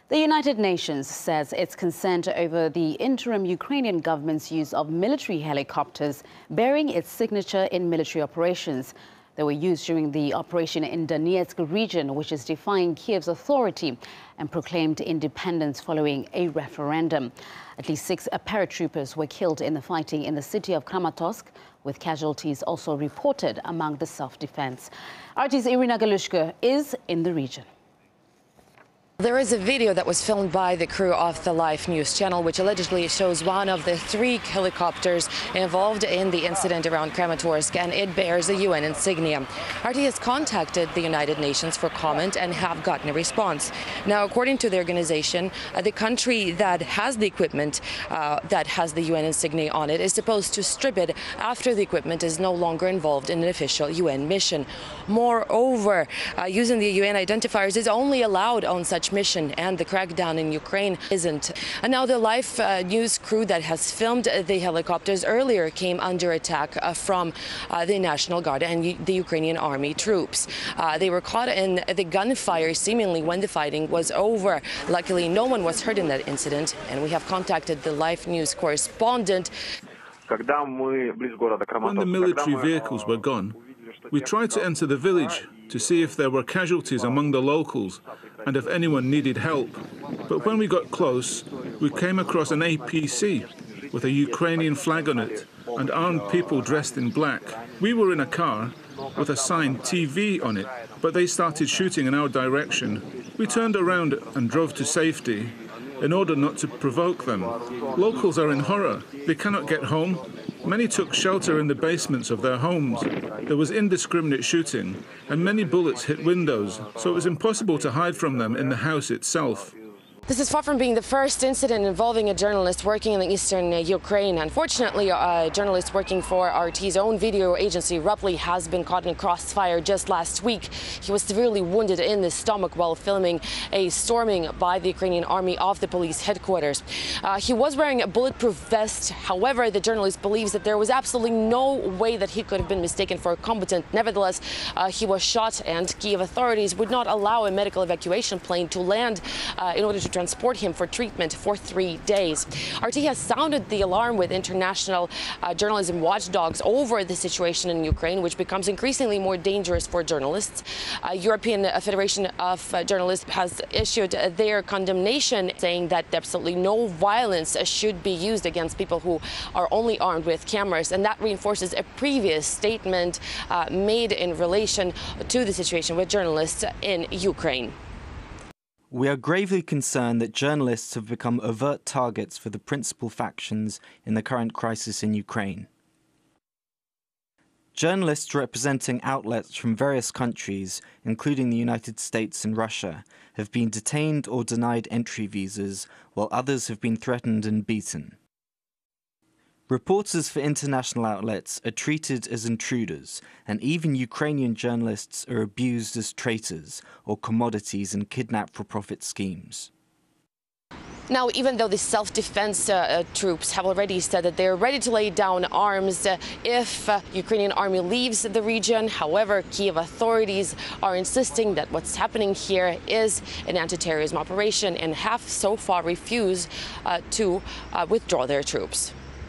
The United Nations says its consent over the interim Ukrainian government's use of military helicopters bearing its signature in military operations. They were used during the operation in Donetsk region, which is defying Kiev's authority and proclaimed independence following a referendum. At least 6 paratroopers were killed in the fighting in the city of Kramatorsk, with casualties also reported among the self-defense. RT's Irina Galushka is in the region. There is a video that was filmed by the crew of the Life News channel, which allegedly shows one of the 3 helicopters involved in the incident around Kramatorsk, and it bears a UN insignia. RT has contacted the United Nations for comment and have gotten a response. Now, according to the organization, the country that has the equipment that has the UN insignia on it is supposed to strip it after the equipment is no longer involved in an official UN mission. Moreover, using the UN identifiers is only allowed on such mission, and the crackdown in Ukraine isn't. And now the Life News crew that has filmed the helicopters earlier came under attack from the National Guard and the Ukrainian army troops. They were caught in the gunfire seemingly when the fighting was over. Luckily, no one was hurt in that incident, and we have contacted the Life News correspondent. When the military vehicles were gone, we tried to enter the village to see if there were casualties among the locals and if anyone needed help. But when we got close, we came across an APC with a Ukrainian flag on it and armed people dressed in black. We were in a car with a sign TV on it, but they started shooting in our direction. We turned around and drove to safety in order not to provoke them. Locals are in horror. They cannot get home. Many took shelter in the basements of their homes. There was indiscriminate shooting, and many bullets hit windows, so it was impossible to hide from them in the house itself. This is far from being the first incident involving a journalist working in the eastern Ukraine. Unfortunately, a journalist working for RT's own video agency, Rupley, has been caught in crossfire just last week. He was severely wounded in the stomach while filming a storming by the Ukrainian army of the police headquarters. He was wearing a bulletproof vest. However, the journalist believes that there was absolutely no way that he could have been mistaken for a combatant. Nevertheless, he was shot, and Kiev authorities would not allow a medical evacuation plane to land in order to transport him for treatment for 3 days. RT has sounded the alarm with international journalism watchdogs over the situation in Ukraine, which becomes increasingly more dangerous for journalists. European Federation of Journalists has issued their condemnation, saying that absolutely no violence should be used against people who are only armed with cameras, and that reinforces a previous statement made in relation to the situation with journalists in Ukraine. We are gravely concerned that journalists have become overt targets for the principal factions in the current crisis in Ukraine. Journalists representing outlets from various countries, including the United States and Russia, have been detained or denied entry visas, while others have been threatened and beaten. Reporters for international outlets are treated as intruders, and even Ukrainian journalists are abused as traitors or commodities in kidnap-for-profit schemes. Now, even though the self-defense troops have already said that they're ready to lay down arms if Ukrainian army leaves the region, however, Kiev authorities are insisting that what's happening here is an anti-terrorism operation and have so far refused to withdraw their troops.